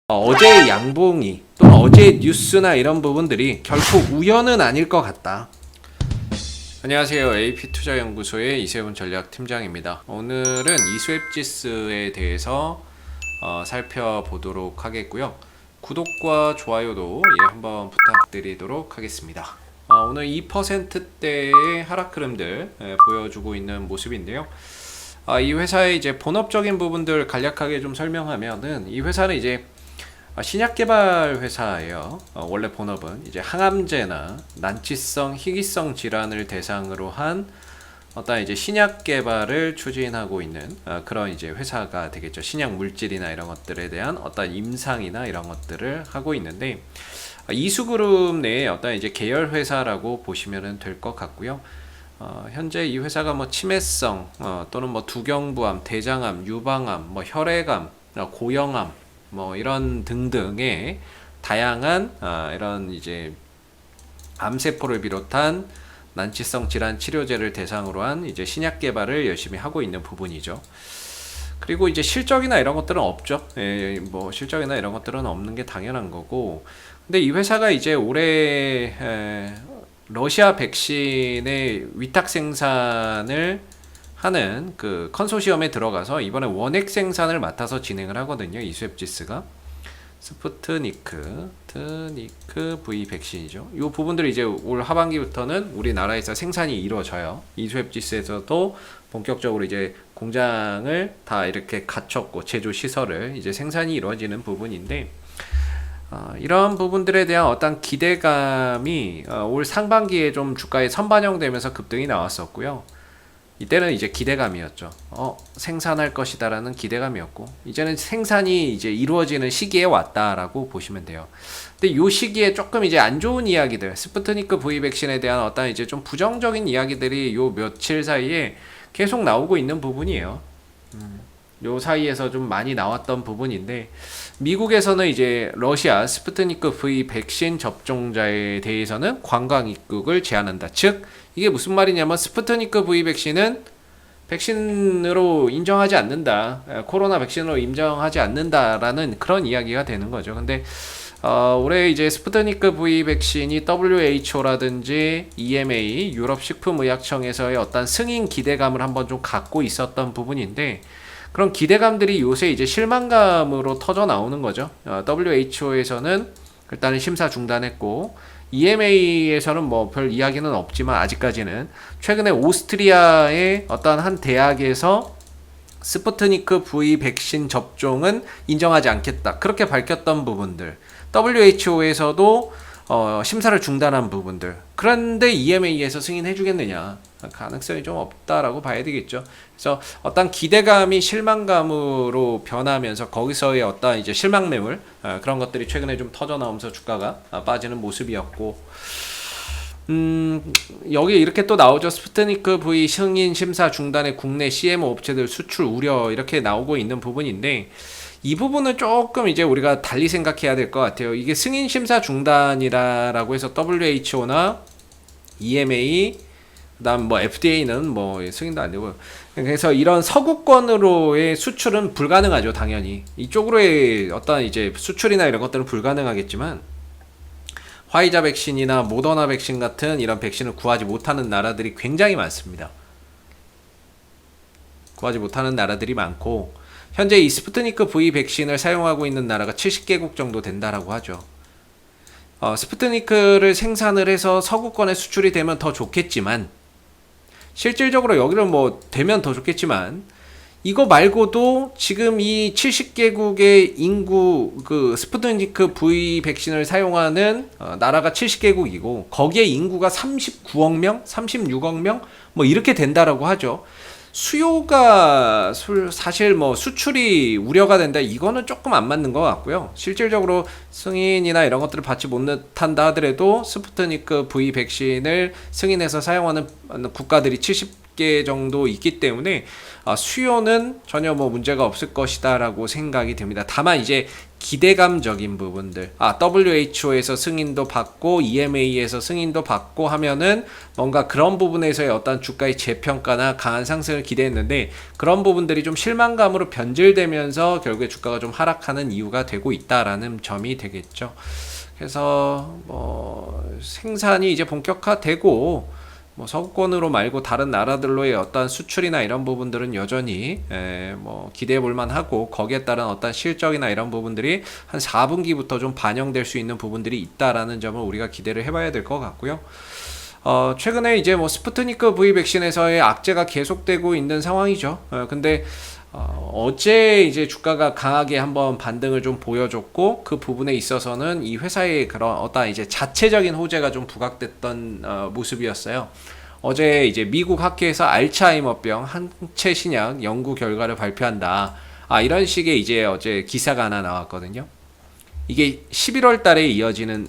어제의 양봉이 또는 어제의 뉴스나 이런 부분들이 결코 우연은 아닐 것 같다. 안녕하세요. AP투자연구소의 이세훈 전략팀장입니다. 오늘은 이스웹지스에 대해서 살펴보도록 하겠고요. 구독과 좋아요도 한번 부탁드리도록 하겠습니다. 오늘 2%대의 하락 흐름들 보여주고 있는 모습인데요. 이 회사의 이제 본업적인 부분들 간략하게 좀 설명하면은, 이 회사는 이제 신약 개발 회사예요. 원래 본업은 이제 항암제나 난치성, 희귀성 질환을 대상으로 한 어떤 이제 신약 개발을 추진하고 있는 그런 이제 회사가 되겠죠. 신약 물질이나 이런 것들에 대한 어떤 임상이나 이런 것들을 하고 있는데, 이수그룹 내에 어떤 이제 계열 회사라고 보시면 될 것 같고요. 현재 이 회사가 뭐 치매성 또는 뭐 두경부암, 대장암, 유방암, 뭐 혈액암, 고형암 뭐 이런 등등의 다양한 이런 이제 암세포를 비롯한 난치성 질환 치료제를 대상으로 한 이제 신약 개발을 열심히 하고 있는 부분이죠. 그리고 이제 실적이나 이런 것들은 없죠. 뭐 실적이나 이런 것들은 없는 게 당연한 거고. 근데 이 회사가 이제 올해 러시아 백신의 위탁 생산을 하는 그 컨소시엄에 들어가서 이번에 원액 생산을 맡아서 진행을 하거든요. 이스웹지스가 스푸트니크 V 백신이죠. 이 부분들이 이제 올 하반기부터는 우리나라에서 생산이 이루어져요. 이스웹지스에서도 본격적으로 이제 공장을 다 이렇게 갖췄고 제조 시설을 이제 생산이 이루어지는 부분인데, 이런 부분들에 대한 어떤 기대감이 올 상반기에 좀 주가에 선반영되면서 급등이 나왔었고요. 이때는 이제 기대감이었죠. 생산할 것이다라는 기대감이었고, 이제는 생산이 이제 이루어지는 시기에 왔다라고 보시면 돼요. 근데 요 시기에 조금 이제 안 좋은 이야기들, 스푸트니크 V 백신에 대한 어떤 이제 좀 부정적인 이야기들이 요 며칠 사이에 계속 나오고 있는 부분이에요. 요 사이에서 좀 많이 나왔던 부분인데, 미국에서는 이제 러시아 스푸트니크 V 백신 접종자에 대해서는 관광 입국을 제한한다. 즉 이게 무슨 말이냐면, 스푸트니크 V 백신은 백신으로 인정하지 않는다, 코로나 백신으로 인정하지 않는다라는 그런 이야기가 되는 거죠. 근데 올해 이제 스푸트니크 V 백신이 WHO라든지 EMA 유럽 식품의약청에서의 어떤 승인 기대감을 한번 좀 갖고 있었던 부분인데, 그런 기대감들이 요새 이제 실망감으로 터져 나오는 거죠. WHO에서는 일단은 심사 중단했고, EMA에서는 뭐 별 이야기는 없지만 아직까지는 최근에 오스트리아의 어떤 한 대학에서 스푸트니크 V 백신 접종은 인정하지 않겠다, 그렇게 밝혔던 부분들, WHO에서도 심사를 중단한 부분들, 그런데 EMA에서 승인해 주겠느냐, 가능성이 좀 없다라고 봐야 되겠죠. 그래서 어떤 기대감이 실망감으로 변하면서 거기서의 어떤 이제 실망 매물, 그런 것들이 최근에 좀 터져 나오면서 주가가 빠지는 모습이었고, 여기 이렇게 또 나오죠. 스푸트니크 V 승인 심사 중단에 국내 CMO 업체들 수출 우려, 이렇게 나오고 있는 부분인데, 이 부분은 조금 이제 우리가 달리 생각해야 될 것 같아요. 이게 승인 심사 중단이라고 해서 WHO나 EMA, 그다음 뭐 FDA는 뭐 승인도 안 되고, 그래서 이런 서구권으로의 수출은 불가능하죠. 당연히 이쪽으로의 어떤 이제 수출이나 이런 것들은 불가능하겠지만, 화이자 백신이나 모더나 백신 같은 이런 백신을 구하지 못하는 나라들이 굉장히 많습니다. 구하지 못하는 나라들이 많고, 현재 이 스푸트니크 V 백신을 사용하고 있는 나라가 70개국 정도 된다라고 하죠. 스푸트니크를 생산을 해서 서구권에 수출이 되면 더 좋겠지만, 실질적으로 여기는 뭐 되면 더 좋겠지만, 이거 말고도 지금 이 70개국의 인구, 그 스푸트니크 V 백신을 사용하는 나라가 70개국이고, 거기에 인구가 39억 명, 36억 명 뭐 이렇게 된다라고 하죠. 수요가 사실 뭐 수출이 우려가 된다, 이거는 조금 안 맞는 것 같고요. 실질적으로 승인이나 이런 것들을 받지 못한다 하더라도 스푸트니크 V 백신을 승인해서 사용하는 국가들이 개 정도 있기 때문에 수요는 전혀 뭐 문제가 없을 것이다 라고 생각이 듭니다. 다만 이제 기대감적인 부분들, WHO에서 승인도 받고 EMA에서 승인도 받고 하면은 뭔가 그런 부분에서의 어떤 주가의 재평가나 강한 상승을 기대했는데 그런 부분들이 좀 실망감으로 변질되면서 결국에 주가가 좀 하락하는 이유가 되고 있다라는 점이 되겠죠. 그래서 뭐 생산이 이제 본격화되고 뭐 서구권으로 말고 다른 나라들로의 어떤 수출이나 이런 부분들은 여전히 뭐 기대해 볼 만하고 거기에 따른 어떤 실적이나 이런 부분들이 한 4분기부터 좀 반영될 수 있는 부분들이 있다라는 점을 우리가 기대를 해봐야 될 것 같고요. 최근에 이제 뭐 스푸트니크 V 백신에서의 악재가 계속되고 있는 상황이죠. 근데 어제 이제 주가가 강하게 한번 반등을 좀 보여줬고 그 부분에 있어서는 이 회사의 그런 어떤 이제 자체적인 호재가 좀 부각됐던 모습이었어요. 어제 이제 미국 학회에서 알츠하이머병 항체 신약 연구 결과를 발표한다. 이런 식의 이제 어제 기사가 하나 나왔거든요. 이게 11월 달에 이어지는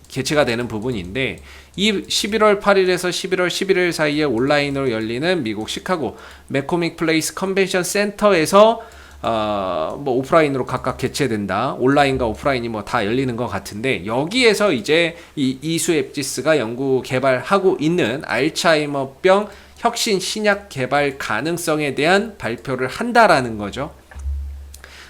개최가 되는 부분인데 이 11월 8일에서 11월 11일 사이에 온라인으로 열리는 미국 시카고 매코믹 플레이스 컨벤션 센터에서 뭐 오프라인으로 각각 개최된다. 온라인과 오프라인이 뭐 다 열리는 것 같은데 여기에서 이제 이 이수앱지스가 연구 개발하고 있는 알츠하이머병 혁신 신약 개발 가능성에 대한 발표를 한다라는 거죠.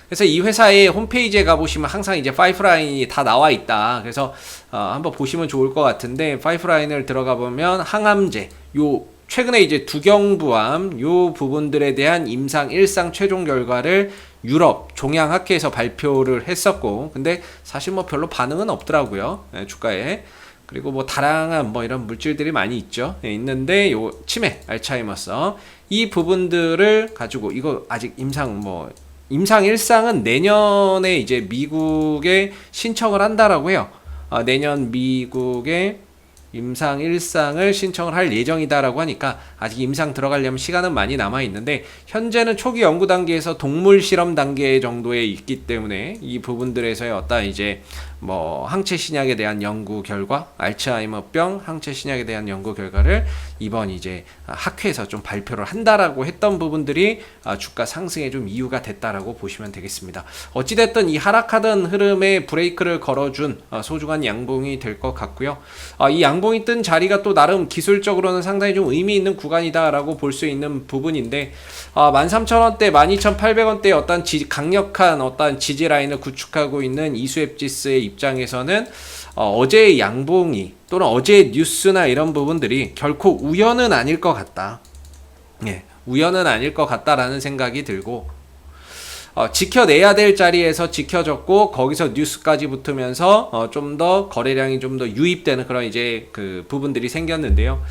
그래서 이 회사의 홈페이지에 가보시면 항상 이제 파이프라인이 다 나와 있다. 그래서 한번 보시면 좋을 것 같은데 파이프라인을 들어가 보면 항암제, 요 최근에 이제 두경부암 요 부분들에 대한 임상 1상 최종 결과를 유럽 종양학회에서 발표를 했었고 근데 사실 뭐 별로 반응은 없더라고요. 주가에. 그리고 뭐 다양한 뭐 이런 물질들이 많이 있죠. 있는데 요 치매, 알츠하이머성 이 부분들을 가지고 이거 아직 임상 1상은 내년에 이제 미국에 신청을 한다라고 해요. 내년 미국에 임상 1상을 신청을 할 예정이다라고 하니까 아직 임상 들어가려면 시간은 많이 남아 있는데 현재는 초기 연구 단계에서 동물 실험 단계 정도에 있기 때문에 이 부분들에서의 어떤 이제 뭐 항체 신약에 대한 연구 결과, 알츠하이머병 항체 신약에 대한 연구 결과를 이번 이제 학회에서 좀 발표를 한다라고 했던 부분들이 주가 상승에 좀 이유가 됐다라고 보시면 되겠습니다. 어찌됐든 이 하락하던 흐름에 브레이크를 걸어준 소중한 양봉이 될 것 같고요. 이 양봉이 뜬 자리가 또 나름 기술적으로는 상당히 좀 의미 있는 구간이다라고 볼 수 있는 부분인데 13,000원대, 12,800원대의 어떤 강력한 어떤 지지 라인을 구축하고 있는 이수앱지스의 입장에서는 어제의 양봉이 또는 어제의 뉴스나 이런 부분들이 결코 우연은 아닐 것 같다. 우연은 아닐 것 같다라는 생각이 들고 지켜내야 될 자리에서 지켜졌고 거기서 뉴스까지 붙으면서 좀 더 거래량이 좀 더 유입되는 그런 이제 그 부분들이 생겼는데요.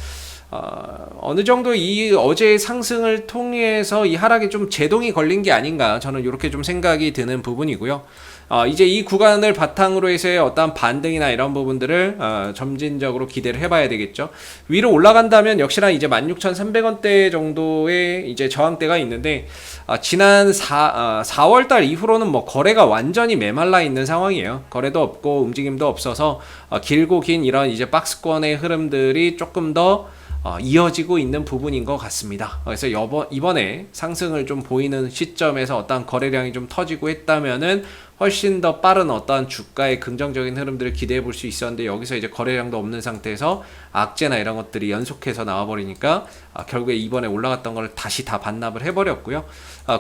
어느 정도 이 어제의 상승을 통해서 이 하락에 좀 제동이 걸린 게 아닌가 저는 이렇게 좀 생각이 드는 부분이고요. 이제 이 구간을 바탕으로 해서의 어떤 반등이나 이런 부분들을 점진적으로 기대를 해봐야 되겠죠. 위로 올라간다면 역시나 이제 16,300원대 정도의 이제 저항대가 있는데 지난 4월달 이후로는 뭐 거래가 완전히 메말라 있는 상황이에요. 거래도 없고 움직임도 없어서 길고 긴 이런 이제 박스권의 흐름들이 조금 더 이어지고 있는 부분인 것 같습니다. 그래서 이번에 상승을 좀 보이는 시점에서 어떤 거래량이 좀 터지고 했다면은 훨씬 더 빠른 어떤 주가의 긍정적인 흐름들을 기대해 볼 수 있었는데 여기서 이제 거래량도 없는 상태에서 악재나 이런 것들이 연속해서 나와버리니까 결국에 이번에 올라갔던 걸 다시 다 반납을 해버렸고요.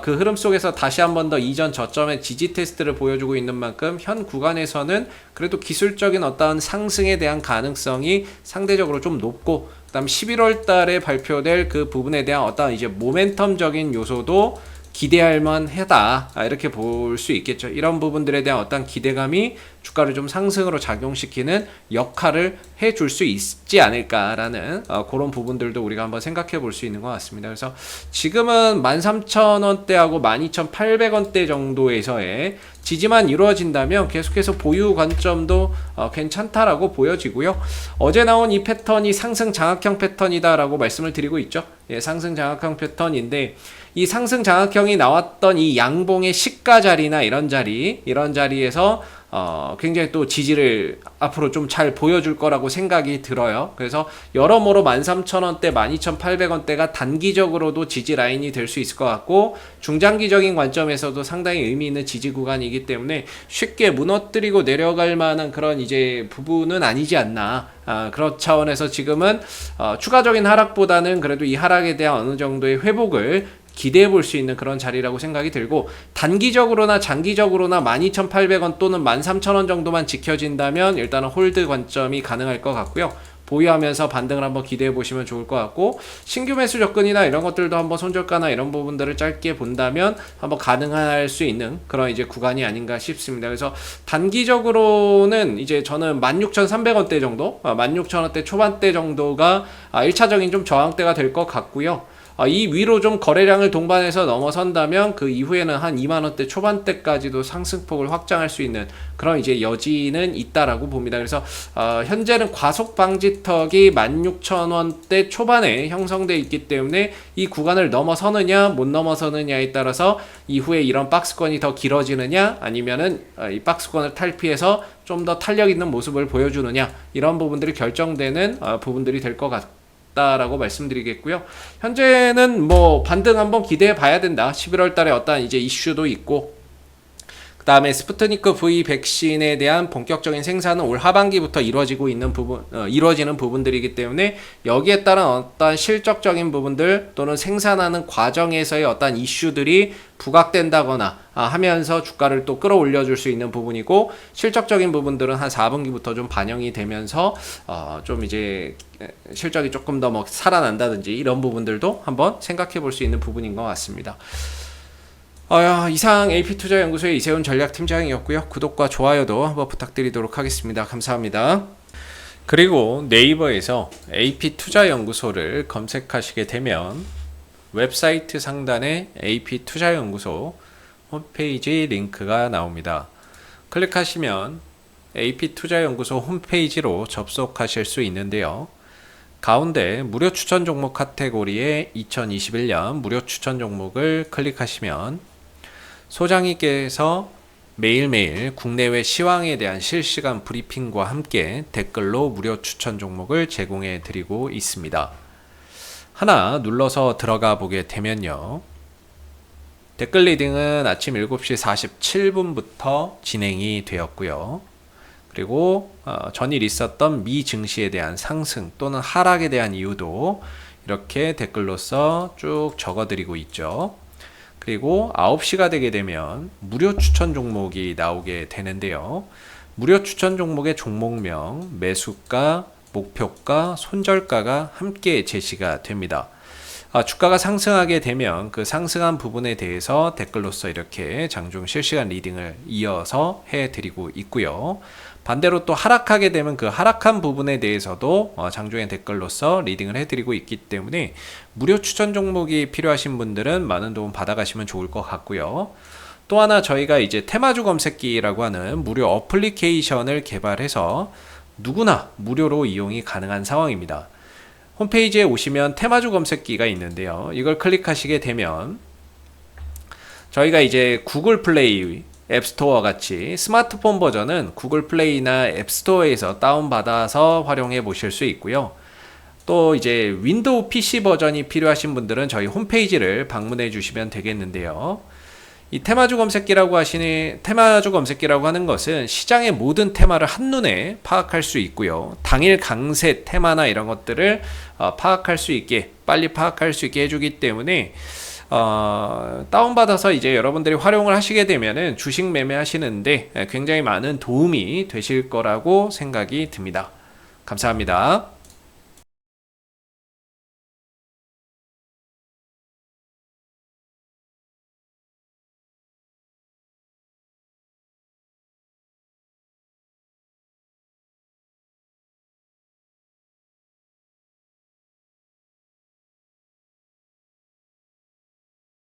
그 흐름 속에서 다시 한 번 더 이전 저점의 지지 테스트를 보여주고 있는 만큼 현 구간에서는 그래도 기술적인 어떤 상승에 대한 가능성이 상대적으로 좀 높고 그다음 11월 달에 발표될 그 부분에 대한 어떤 이제 모멘텀적인 요소도 기대할 만하다 이렇게 볼 수 있겠죠. 이런 부분들에 대한 어떤 기대감이 주가를 좀 상승으로 작용시키는 역할을 해줄 수 있지 않을까라는 그런 부분들도 우리가 한번 생각해 볼 수 있는 것 같습니다. 그래서 지금은 13,000원대하고 12,800원대 정도에서의 지지만 이루어진다면 계속해서 보유 관점도 괜찮다라고 보여지고요. 어제 나온 이 패턴이 상승 장악형 패턴이다라고 말씀을 드리고 있죠. 상승 장악형 패턴인데 이 상승 장악형이 나왔던 이 양봉의 시가 자리나 이런 자리에서 굉장히 또 지지를 앞으로 좀 잘 보여줄 거라고 생각이 들어요. 그래서 여러모로 13,000원대, 12,800원대가 단기적으로도 지지 라인이 될 수 있을 것 같고, 중장기적인 관점에서도 상당히 의미 있는 지지 구간이기 때문에 쉽게 무너뜨리고 내려갈 만한 그런 이제 부분은 아니지 않나. 그런 차원에서 지금은 추가적인 하락보다는 그래도 이 하락에 대한 어느 정도의 회복을 기대해 볼 수 있는 그런 자리라고 생각이 들고, 단기적으로나 장기적으로나 12,800원 또는 13,000원 정도만 지켜진다면 일단은 홀드 관점이 가능할 것 같고요. 보유하면서 반등을 한번 기대해 보시면 좋을 것 같고, 신규 매수 접근이나 이런 것들도 한번 손절가나 이런 부분들을 짧게 본다면 한번 가능할 수 있는 그런 이제 구간이 아닌가 싶습니다. 그래서 단기적으로는 이제 저는 16,300원대 정도, 16,000원대 초반대 정도가 1차적인 좀 저항대가 될 것 같고요. 이 위로 좀 거래량을 동반해서 넘어선다면 그 이후에는 한 2만원대 초반대까지도 상승폭을 확장할 수 있는 그런 이제 여지는 있다라고 봅니다. 그래서 현재는 과속 방지턱이 16,000원대 초반에 형성되어 있기 때문에 이 구간을 넘어서느냐 못 넘어서느냐에 따라서 이후에 이런 박스권이 더 길어지느냐, 아니면은 이 박스권을 탈피해서 좀 더 탄력 있는 모습을 보여주느냐, 이런 부분들이 결정되는 부분들이 될 것 같습니다. 라고 말씀드리겠고요. 현재는 뭐 반등 한번 기대해 봐야 된다. 11월 달에 어떤 이제 이슈도 있고, 그 다음에 스푸트니크 V 백신에 대한 본격적인 생산은 올 하반기부터 이루어지는 부분들이기 때문에 여기에 따른 어떤 실적적인 부분들 또는 생산하는 과정에서의 어떤 이슈들이 부각된다거나 하면서 주가를 또 끌어올려 줄 수 있는 부분이고, 실적적인 부분들은 한 4분기부터 좀 반영이 되면서 좀 이제 실적이 조금 더 뭐 살아난다든지 이런 부분들도 한번 생각해 볼 수 있는 부분인 것 같습니다. 이상 AP투자연구소의 이세훈 전략팀장이었고요. 구독과 좋아요도 한번 부탁드리도록 하겠습니다. 감사합니다. 그리고 네이버에서 AP투자연구소를 검색하시게 되면 웹사이트 상단에 AP투자연구소 홈페이지 링크가 나옵니다. 클릭하시면 AP투자연구소 홈페이지로 접속하실 수 있는데요. 가운데 무료 추천 종목 카테고리에 2021년 무료 추천 종목을 클릭하시면 소장님께서 매일매일 국내외 시황에 대한 실시간 브리핑과 함께 댓글로 무료 추천 종목을 제공해 드리고 있습니다. 하나 눌러서 들어가 보게 되면요. 댓글 리딩은 아침 7시 47분부터 진행이 되었고요. 그리고 전일 있었던 미 증시에 대한 상승 또는 하락에 대한 이유도 이렇게 댓글로서 쭉 적어드리고 있죠. 그리고 9시가 되게 되면 무료 추천 종목이 나오게 되는데요. 무료 추천 종목의 종목명, 매수가, 목표가, 손절가가 함께 제시가 됩니다. 주가가 상승하게 되면 그 상승한 부분에 대해서 댓글로서 이렇게 장중 실시간 리딩을 이어서 해드리고 있고요. 반대로 또 하락하게 되면 그 하락한 부분에 대해서도 장중에 댓글로서 리딩을 해드리고 있기 때문에 무료 추천 종목이 필요하신 분들은 많은 도움 받아가시면 좋을 것 같고요. 또 하나 저희가 이제 테마주 검색기라고 하는 무료 어플리케이션을 개발해서 누구나 무료로 이용이 가능한 상황입니다. 홈페이지에 오시면 테마주 검색기가 있는데요. 이걸 클릭하시게 되면 저희가 이제 구글 플레이 앱스토어 같이 스마트폰 버전은 구글 플레이나 앱스토어에서 다운받아서 활용해 보실 수 있고요. 또 이제 윈도우 PC 버전이 필요하신 분들은 저희 홈페이지를 방문해 주시면 되겠는데요. 이 테마주 검색기라고 하는 것은 시장의 모든 테마를 한눈에 파악할 수 있고요. 당일 강세 테마나 이런 것들을 파악할 수 있게, 빨리 파악할 수 있게 해주기 때문에 다운받아서 이제 여러분들이 활용을 하시게 되면은 주식 매매하시는데 굉장히 많은 도움이 되실 거라고 생각이 듭니다. 감사합니다.